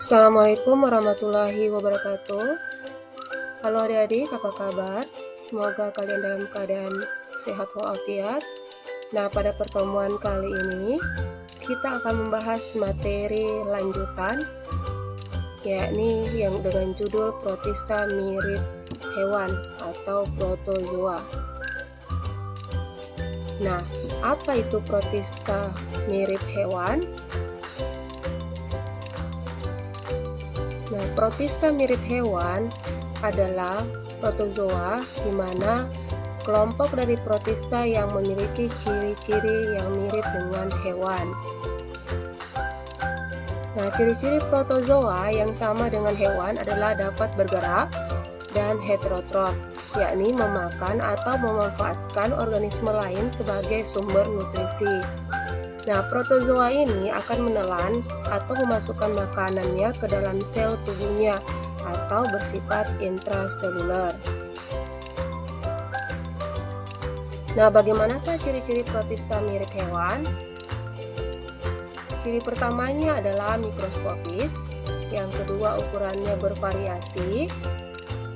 Assalamualaikum warahmatullahi wabarakatuh. Halo adik-adik, apa kabar? Semoga kalian dalam keadaan sehat walafiat. Nah, pada pertemuan kali ini kita akan membahas materi lanjutan, yakni yang dengan judul protista mirip hewan atau protozoa. Nah, apa itu protista mirip hewan? Nah, protista mirip hewan adalah protozoa di mana kelompok dari protista yang memiliki ciri-ciri yang mirip dengan hewan. Nah, ciri-ciri protozoa yang sama dengan hewan adalah dapat bergerak dan heterotrof, yakni memakan atau memanfaatkan organisme lain sebagai sumber nutrisi. Nah, protozoa ini akan menelan atau memasukkan makanannya ke dalam sel tubuhnya atau bersifat intraseluler. Nah, bagaimanakah ciri-ciri protista mirip hewan? Ciri pertamanya adalah mikroskopis, yang kedua ukurannya bervariasi,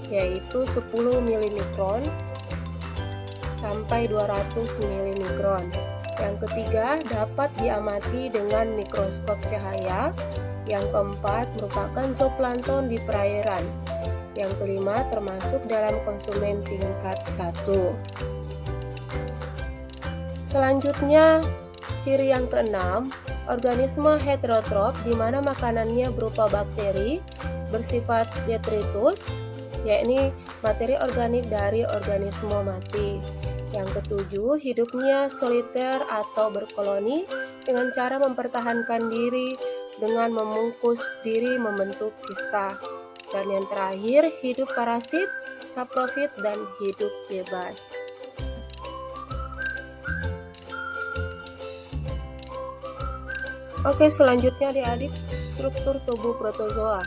yaitu 10 mg sampai 200 mg. Yang ketiga, dapat diamati dengan mikroskop cahaya. Yang keempat, merupakan zooplankton di perairan. Yang kelima, termasuk dalam konsumen tingkat 1. Selanjutnya, ciri yang keenam, organisme heterotrof di mana makanannya berupa bakteri bersifat detritus, yakni materi organik dari organisme mati. Yang ketujuh, hidupnya soliter atau berkoloni dengan cara mempertahankan diri dengan membungkus diri membentuk kista. Dan yang terakhir, hidup parasit, saprofit, dan hidup bebas. Oke, selanjutnya adik-adik, struktur tubuh protozoa.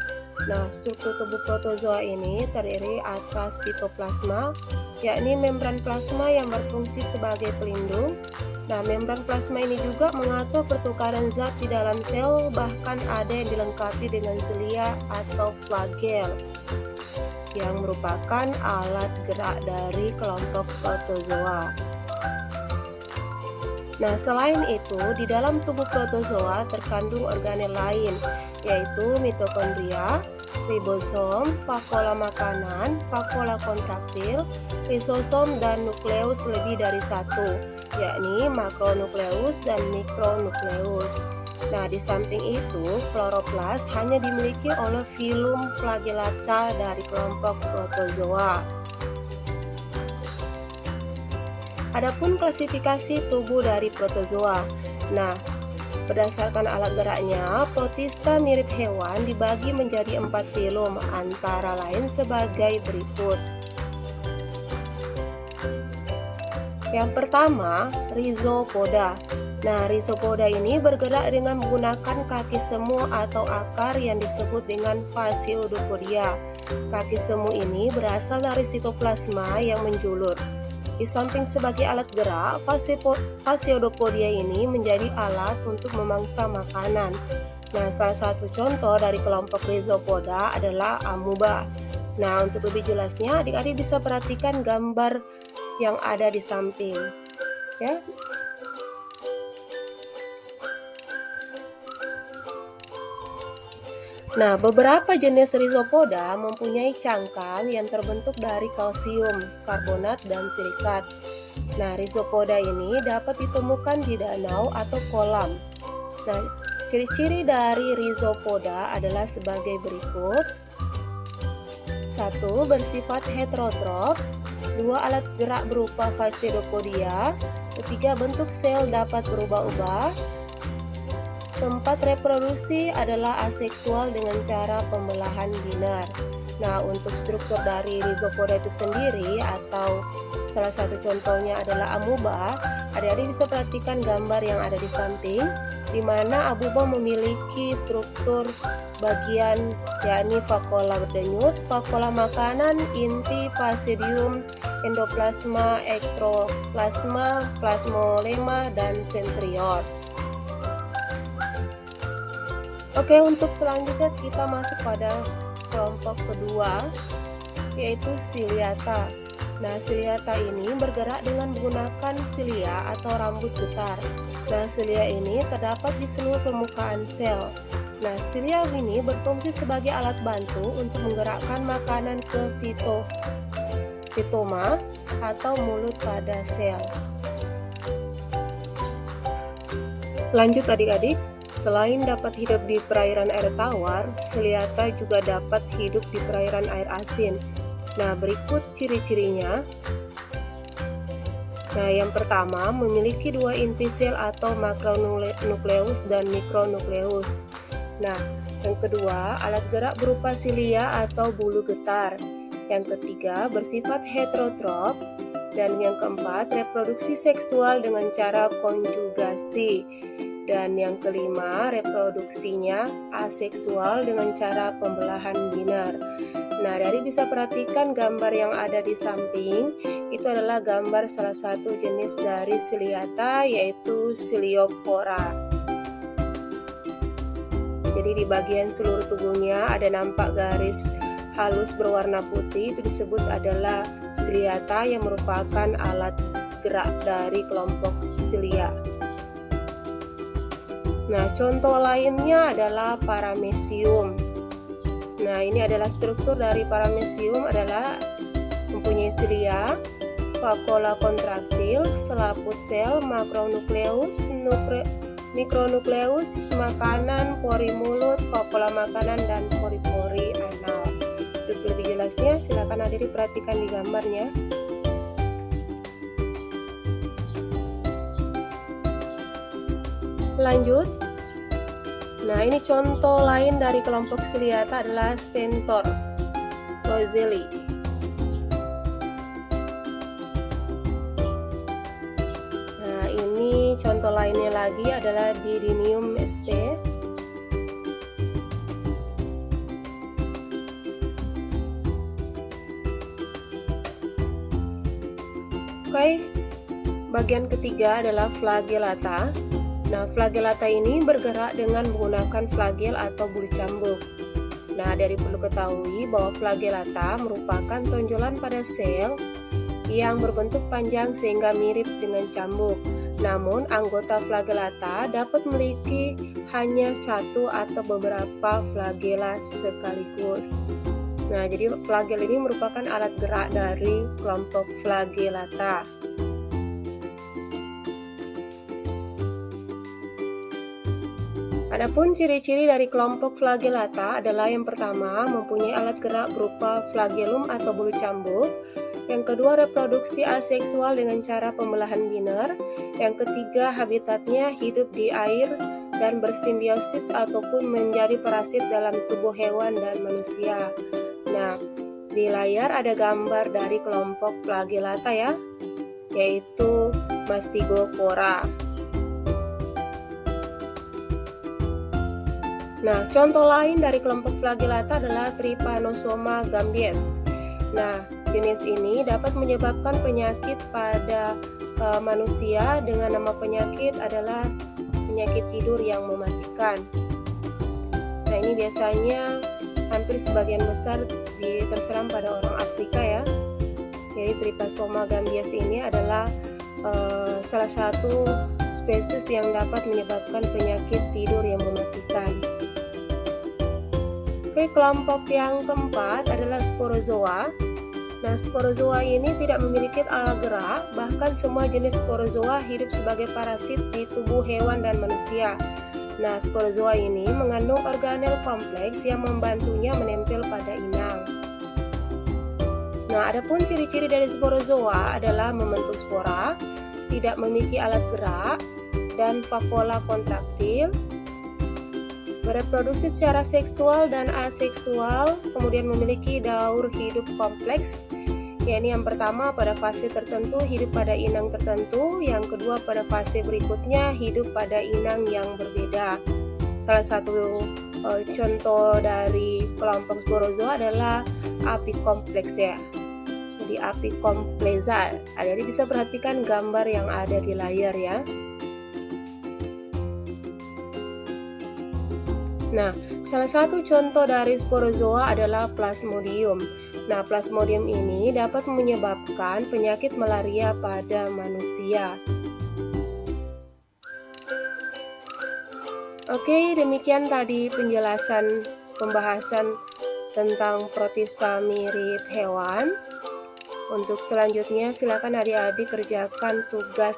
Nah, struktur tubuh protozoa ini terdiri atas sitoplasma, yakni membran plasma yang berfungsi sebagai pelindung. Nah, membran plasma ini juga mengatur pertukaran zat di dalam sel, bahkan ada yang dilengkapi dengan silia atau flagel yang merupakan alat gerak dari kelompok protozoa. Nah, selain itu, di dalam tubuh protozoa terkandung organel lain, yaitu mitokondria, ribosom, vakuola makanan, vakuola kontraktil, lisosom, dan nukleus lebih dari satu, yakni makronukleus dan mikronukleus. Nah, di samping itu, kloroplas hanya dimiliki oleh filum flagellata dari kelompok protozoa. Adapun klasifikasi tubuh dari protozoa. Nah, berdasarkan alat geraknya, protista mirip hewan dibagi menjadi 4 filum, antara lain sebagai berikut. Yang pertama, Rhizopoda. Nah, Rhizopoda ini bergerak dengan menggunakan kaki semu atau akar yang disebut dengan Phaseodopodia. Kaki semu ini berasal dari sitoplasma yang menjulur. Di samping sebagai alat gerak, Phaseodopodia ini menjadi alat untuk memangsa makanan. Nah, salah satu contoh dari kelompok Rhizopoda adalah amuba. Nah, untuk lebih jelasnya, adik-adik bisa perhatikan gambar yang ada di samping, ya. Nah, beberapa jenis Rhizopoda mempunyai cangkang yang terbentuk dari kalsium, karbonat, dan silikat. Nah, Rhizopoda ini dapat ditemukan di danau atau kolam. Nah, ciri-ciri dari Rhizopoda adalah sebagai berikut. 1. Bersifat heterotrof. 2. Alat gerak berupa Phaseodopodia. 3. Bentuk sel dapat berubah-ubah. 4. Reproduksi adalah aseksual dengan cara pembelahan binar. Nah, untuk struktur dari Rhizopoda itu sendiri atau salah satu contohnya adalah amuba, adik-adik bisa perhatikan gambar yang ada di samping, di mana amuba memiliki struktur bagian yakni vakuola berdenyut, vakuola makanan, inti, basidium, endoplasma, ektoplasma, plasmolema, dan sentriol. Oke, untuk selanjutnya kita masuk pada kelompok kedua, yaitu Ciliata. Nah, Ciliata ini bergerak dengan menggunakan silia atau rambut getar. Nah, silia ini terdapat di seluruh permukaan sel. Nah, silia ini berfungsi sebagai alat bantu untuk menggerakkan makanan ke sitoma atau mulut pada sel. Lanjut adik-adik, selain dapat hidup di perairan air tawar, Ciliata juga dapat hidup di perairan air asin. Nah, berikut ciri-cirinya. Nah, yang pertama, memiliki dua inti sel atau makronukleus dan mikronukleus. Nah, yang kedua, alat gerak berupa silia atau bulu getar. Yang ketiga, bersifat heterotrof. Dan yang keempat, reproduksi seksual dengan cara konjugasi. Dan yang kelima, reproduksinya aseksual dengan cara pembelahan biner. Nah, dari bisa perhatikan gambar yang ada di samping, itu adalah gambar salah satu jenis dari Ciliata, yaitu Ciliopora. Jadi di bagian seluruh tubuhnya ada nampak garis halus berwarna putih, itu disebut adalah Ciliata yang merupakan alat gerak dari kelompok silia. Nah, contoh lainnya adalah paramecium. Nah, ini adalah struktur dari paramecium adalah mempunyai silia, vakuola kontraktil, selaput sel, makronukleus, mikronukleus, makanan, pori mulut, vakuola makanan, dan pori-pori anal. Untuk lebih jelasnya, silakan adik perhatikan di gambarnya. Lanjut. Nah, ini contoh lain dari kelompok Ciliata adalah Stentor Roselli. Nah, ini contoh lainnya lagi adalah Didinium sp. Oke, bagian ketiga adalah Flagellata. Nah, Flagellata ini bergerak dengan menggunakan flagel atau bulu cambuk. Nah, dari perlu ketahui bahwa Flagellata merupakan tonjolan pada sel yang berbentuk panjang sehingga mirip dengan cambuk. Namun, anggota Flagellata dapat memiliki hanya satu atau beberapa flagella sekaligus. Nah, jadi flagel ini merupakan alat gerak dari kelompok Flagellata. Adapun ciri-ciri dari kelompok Flagellata adalah yang pertama, mempunyai alat gerak berupa flagellum atau bulu cambuk. Yang kedua, reproduksi aseksual dengan cara pembelahan biner. Yang ketiga, habitatnya hidup di air dan bersimbiosis ataupun menjadi parasit dalam tubuh hewan dan manusia. Nah, di layar ada gambar dari kelompok Flagellata ya, yaitu Mastigophora. Nah, contoh lain dari kelompok Flagellata adalah Trypanosoma gambies. Nah, jenis ini dapat menyebabkan penyakit pada manusia dengan nama penyakit adalah penyakit tidur yang mematikan. Nah, ini biasanya hampir sebagian besar terserang pada orang Afrika ya. Jadi Trypanosoma gambies ini adalah salah satu spesies yang dapat menyebabkan penyakit tidur yang mematikan. Oke, kelompok yang keempat adalah sporozoa. Nah, sporozoa ini tidak memiliki alat gerak, bahkan semua jenis sporozoa hidup sebagai parasit di tubuh hewan dan manusia. Nah, sporozoa ini mengandung organel kompleks yang membantunya menempel pada inang. Nah, adapun ciri-ciri dari sporozoa adalah membentuk spora, tidak memiliki alat gerak, dan vakuola kontraktil, bereproduksi secara seksual dan aseksual, kemudian memiliki daur hidup kompleks, yakni yang pertama pada fase tertentu hidup pada inang tertentu, yang kedua pada fase berikutnya hidup pada inang yang berbeda. Salah satu contoh dari kelompok sporozoa adalah apikompleks ya. Jadi apikompleza. Jadi bisa perhatikan gambar yang ada di layar ya. Nah, salah satu contoh dari sporozoa adalah Plasmodium. Nah, Plasmodium ini dapat menyebabkan penyakit malaria pada manusia. Oke, demikian tadi pembahasan tentang protista mirip hewan. Untuk selanjutnya, silakan adik-adik kerjakan tugas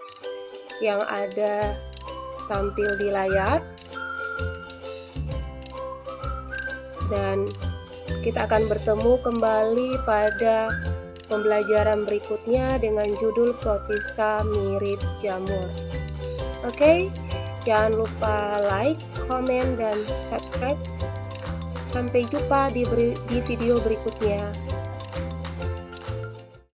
yang ada tampil di layar. Dan kita akan bertemu kembali pada pembelajaran berikutnya dengan judul protista mirip jamur. Oke, jangan lupa like, komen, dan subscribe. Sampai jumpa di video berikutnya.